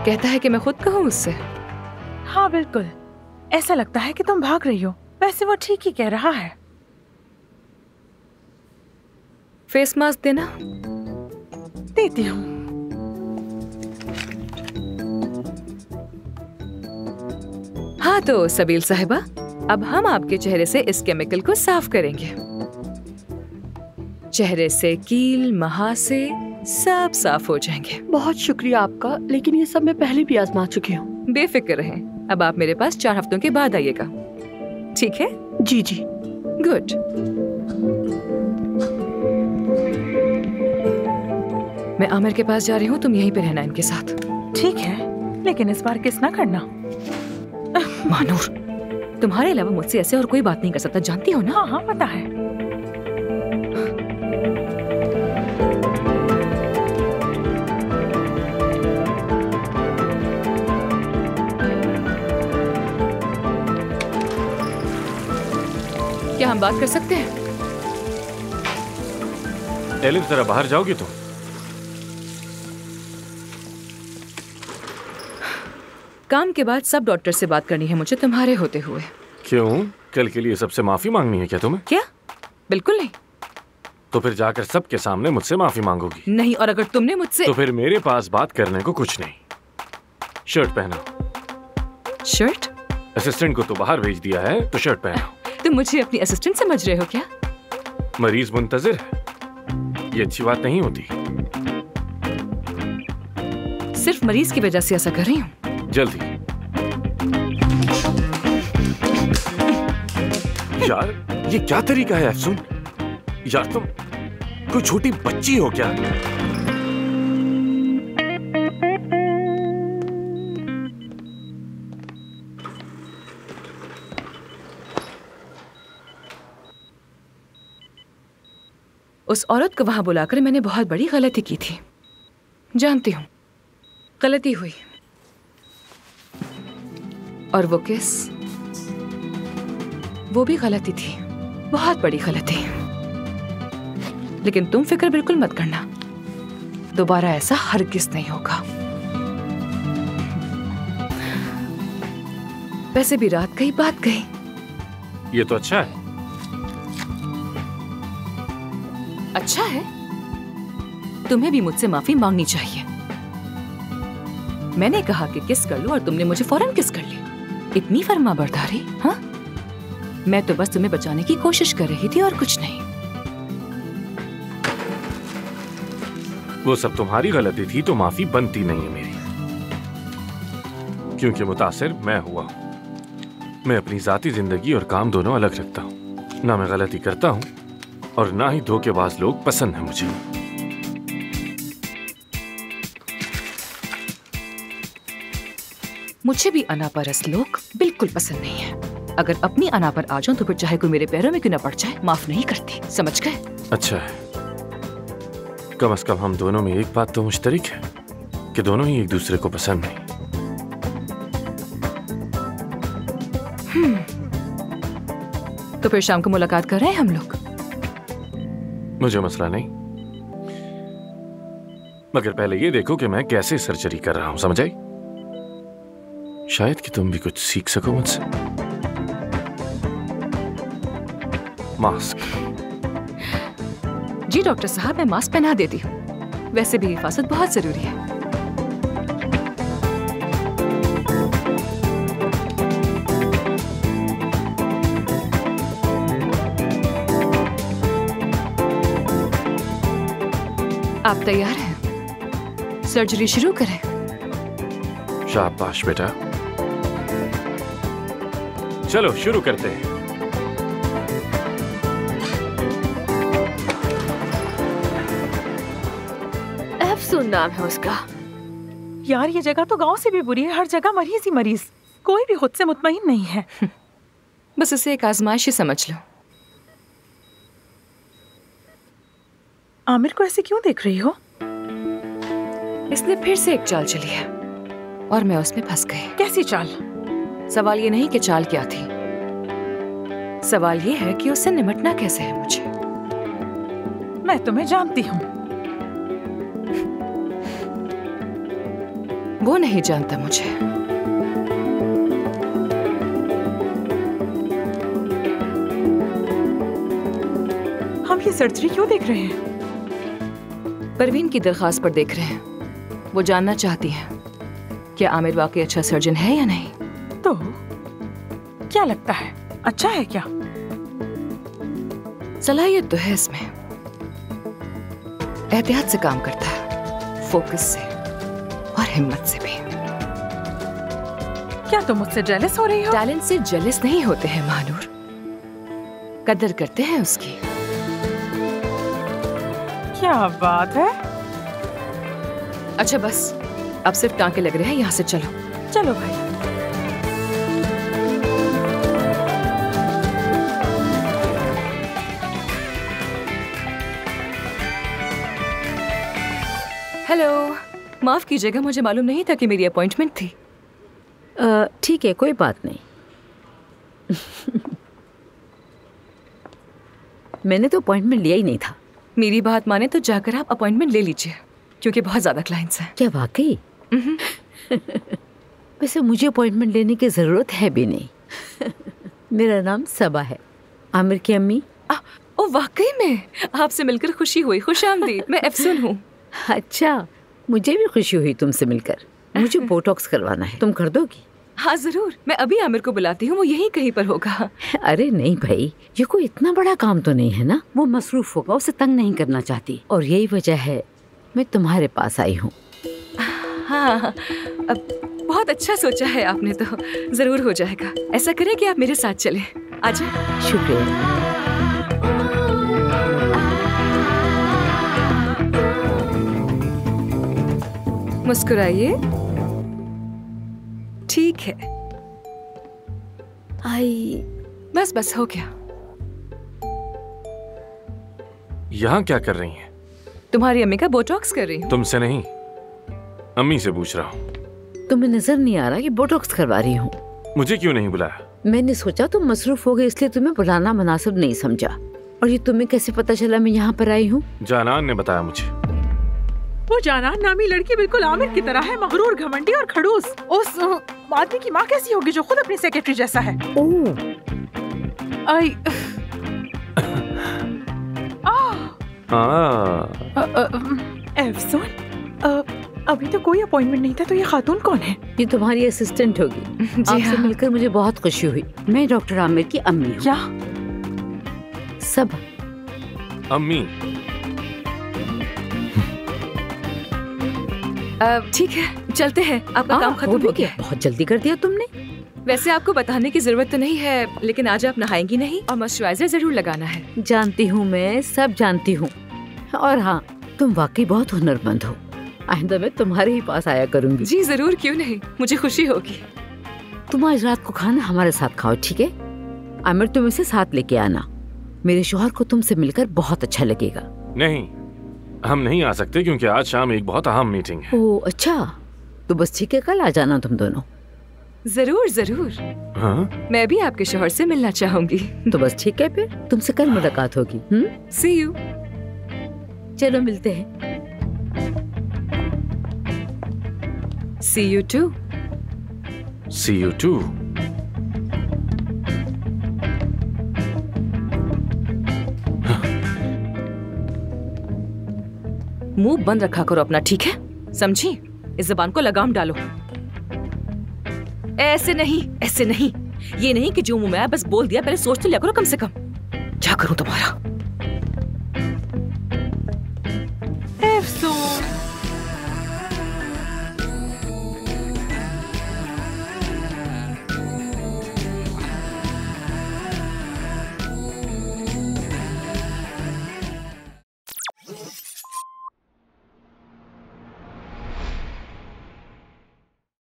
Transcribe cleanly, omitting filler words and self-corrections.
कहता है कि मैं खुद कहूँ उससे? हाँ बिल्कुल, ऐसा लगता है कि तुम भाग रही हो। वैसे वो ठीक ही कह रहा है। फेस मास्क देना। देती हूँ। हाँ तो सबील साहिबा, अब हम आपके चेहरे से इस केमिकल को साफ करेंगे। चेहरे से कील महासे सब साफ हो जाएंगे। बहुत शुक्रिया आपका, लेकिन ये सब मैं पहले भी आजमा चुकी हूँ। बेफिक्र रहें, अब आप मेरे पास 4 हफ्तों के बाद आइएगा, ठीक है? जी जी। गुड। मैं आमिर के पास जा रही हूँ, तुम यहीं पे रहना इनके साथ। ठीक है, लेकिन इस बार किस ना करना। मानूर, तुम्हारे अलावा मुझसे ऐसे और कोई बात नहीं कर सकता, जानती हो ना? हाँ हाँ पता है। क्या हम बात कर सकते हैं? एलिफ, जरा बाहर जाओगी तुम? काम के बाद सब डॉक्टर से बात करनी है मुझे तुम्हारे होते हुए। क्यों? कल के लिए सबसे माफी मांगनी है क्या तुम्हें? क्या? बिल्कुल नहीं। तो फिर जाकर सबके सामने मुझसे माफी मांगोगी? नहीं, और अगर तुमने मुझसे तो फिर मेरे पास बात करने को कुछ नहीं। शर्ट पहनो। शर्ट? असिस्टेंट को तो बाहर भेज दिया है, तो शर्ट पहनो। तुम मुझे अपनी असिस्टेंट समझ रहे हो क्या? मरीज मुंतजिर है, ये अच्छी बात नहीं होती। सिर्फ मरीज की वजह से ऐसा कर रही हूँ। जल्दी। यार ये क्या तरीका है अफसून? यार तुम कोई छोटी बच्ची हो क्या? उस औरत को वहां बुलाकर मैंने बहुत बड़ी गलती की थी। जानती हूं, गलती हुई। और वो किस? वो भी गलती थी, बहुत बड़ी गलती। लेकिन तुम फिक्र बिल्कुल मत करना, दोबारा ऐसा हरगिज़ नहीं होगा। वैसे भी रात गई बात गई। ये तो अच्छा है। अच्छा है? तुम्हें भी मुझसे माफी मांगनी चाहिए। मैंने कहा कि किस कर लो और तुमने मुझे फौरन किस कर ली। इतनी फर्माबरदारी? हाँ, मैं तो बस तुम्हें बचाने की कोशिश कर रही थी और कुछ नहीं। वो सब तुम्हारी गलती थी तो माफी बनती नहीं है मेरी, क्योंकि मुतासिर मैं हुआ हूं। मैं अपनी जाती जिंदगी और काम दोनों अलग रखता हूं। ना मैं गलती करता हूं और ना ही धोखेबाज लोग पसंद हैं मुझे। मुझे भी अनापरस लोग बिल्कुल पसंद नहीं है। अगर अपनी अना पर आ जाऊं तो फिर चाहे कोई मेरे पैरों में क्यों ना पड़ जाए, माफ नहीं करती। समझ गए? अच्छा है, कम से कम हम दोनों में एक बात तो मुश्तरक है कि दोनों ही एक दूसरे को पसंद नहीं। तो फिर शाम को मुलाकात कर रहे हैं हम लोग? मुझे मसला नहीं, मगर पहले ये देखो कि मैं कैसे सर्जरी कर रहा हूं, समझ आई? शायद कि तुम भी कुछ सीख सको मुझसे। मास्क। जी डॉक्टर साहब, मैं मास्क पहना देती हूँ। वैसे भी हिफाजत बहुत जरूरी है। आप तैयार हैं? सर्जरी शुरू करें? शाबाश बेटा, चलो शुरू करते हैं। अफसून नाम है उसका। यार ये जगह तो गांव से भी बुरी है, हर जगह मरीज ही मरीज, कोई भी खुद से मुतमईन नहीं है। बस इसे एक आजमाइश ही समझ लो। आमिर को ऐसे क्यों देख रही हो? इसने फिर से एक चाल चली है और मैं उसमें फंस गई। कैसी चाल? सवाल ये नहीं कि चाल क्या थी, सवाल ये है कि उससे निपटना कैसे है मुझे। मैं तुम्हें जानती हूँ। वो नहीं जानता मुझे। हम ये सर्जरी क्यों देख रहे हैं? परवीन की दरखास्त पर देख रहे हैं। वो जानना चाहती है क्या आमिर वाकई अच्छा सर्जन है या नहीं। तो क्या लगता है, अच्छा है क्या? सलाहियत तो है इसमें, एहतियात से काम करता है, फोकस से और हिम्मत से भी। क्या तुम मुझसे जेलस हो रही हो? टैलेंट से जेलस नहीं होते हैं महानूर, कदर करते हैं उसकी। क्या बात है। अच्छा बस, अब सिर्फ टांके लग रहे हैं, यहाँ से चलो। चलो भाई। हेलो, माफ कीजिएगा, मुझे मालूम नहीं था कि मेरी अपॉइंटमेंट थी। ठीक है, कोई बात नहीं। मैंने तो अपॉइंटमेंट लिया ही नहीं था। मेरी बात माने तो जाकर आप अपॉइंटमेंट ले लीजिए, क्योंकि बहुत ज्यादा क्लाइंट्स हैं। क्या वाकई? वैसे मुझे अपॉइंटमेंट लेने की जरूरत है भी नहीं। मेरा नाम सबा है, आमिर की अम्मी। ओ वाकई में, आपसे मिलकर खुशी हुई। खुशामदीद, मैं अफसून हूँ। अच्छा, मुझे भी खुशी हुई तुमसे मिलकर। मुझे बोटॉक्स करवाना है, तुम कर दोगी? हाँ जरूर, मैं अभी आमिर को बुलाती हूँ, वो यहीं कहीं पर होगा। अरे नहीं भाई, ये कोई इतना बड़ा काम तो नहीं है ना। वो मसरूफ होगा, उसे तंग नहीं करना चाहती, और यही वजह है मैं तुम्हारे पास आई हूँ। हाँ, अब बहुत अच्छा सोचा है आपने, तो जरूर हो जाएगा। ऐसा करें कि आप मेरे साथ चलें। आजा। शुक्रिया। मुस्कुराइए। ठीक है, आई बस बस हो गया। यहाँ क्या कर रही हैं? तुम्हारी अम्मी का बोटॉक्स कर रही हूँ। तुमसे नहीं, अम्मी से पूछ रहा हूँ। तुम्हें नजर नहीं आ रहा कि बोटॉक्स करवा रही हूँ? मुझे क्यों नहीं बुलाया? मैंने सोचा तुम मसरूफ हो गए, इसलिए तुम्हें बुलाना मुनासिब नहीं समझा। और ये तुम्हें कैसे पता चला मैं यहाँ पर आई हूँ? जानान ने बताया मुझे। वो जानान नामी लड़की बिल्कुल आमिर की तरह है, मगरूर, घमंडी और खड़ूस। उस आदमी की माँ कैसी होगी जो खुद अपनी सेक्रेटरी जैसा है? ओह, आई अफसून, अभी तो कोई अपॉइंटमेंट नहीं था, तो ये खातून कौन है? ये तुम्हारी असिस्टेंट होगी। जी आपसे हाँ। मिलकर मुझे बहुत खुशी हुई। मैं डॉक्टर आमिर की अम्मी हूँ। क्या? सब अम्मी, ठीक है, चलते हैं। आपका काम खत्म हो गया है। बहुत जल्दी कर दिया तुमने। वैसे आपको बताने की जरूरत तो नहीं है, लेकिन आज आप नहाएंगी नहीं और मॉइस्चराइजर जरूर लगाना है। जानती हूँ, मैं सब जानती हूँ। और हाँ, तुम वाकई बहुत हुनरमंद हो। आइंदा मैं तुम्हारे ही पास आया करूंगी। जी जरूर, क्यों नहीं, मुझे खुशी होगी। तुम आज रात को खाना हमारे साथ खाओ, ठीक है? आमिर, तुम इसे साथ लेके आना। मेरे शौहर को तुमसे मिलकर बहुत अच्छा लगेगा। नहीं, हम नहीं आ सकते क्योंकि आज शाम एक बहुत अहम मीटिंग है। ओह अच्छा, तो बस ठीक है, कल आ जाना तुम दोनों। जरूर जरूर, हाँ? मैं भी आपके शौहर से मिलना चाहूंगी। तो बस ठीक है, फिर तुमसे कल मुलाकात होगी। See you. चलो मिलते हैं। See you too. See you too. मुंह बंद रखा करो अपना, ठीक है? समझी? इस जबान को लगाम डालो। ऐसे नहीं, ऐसे नहीं। ये नहीं कि जो मुंह में आया बस बोल दिया, पहले सोच तो लिया करो कम से कम। क्या करूं तुम्हारा? अफसून,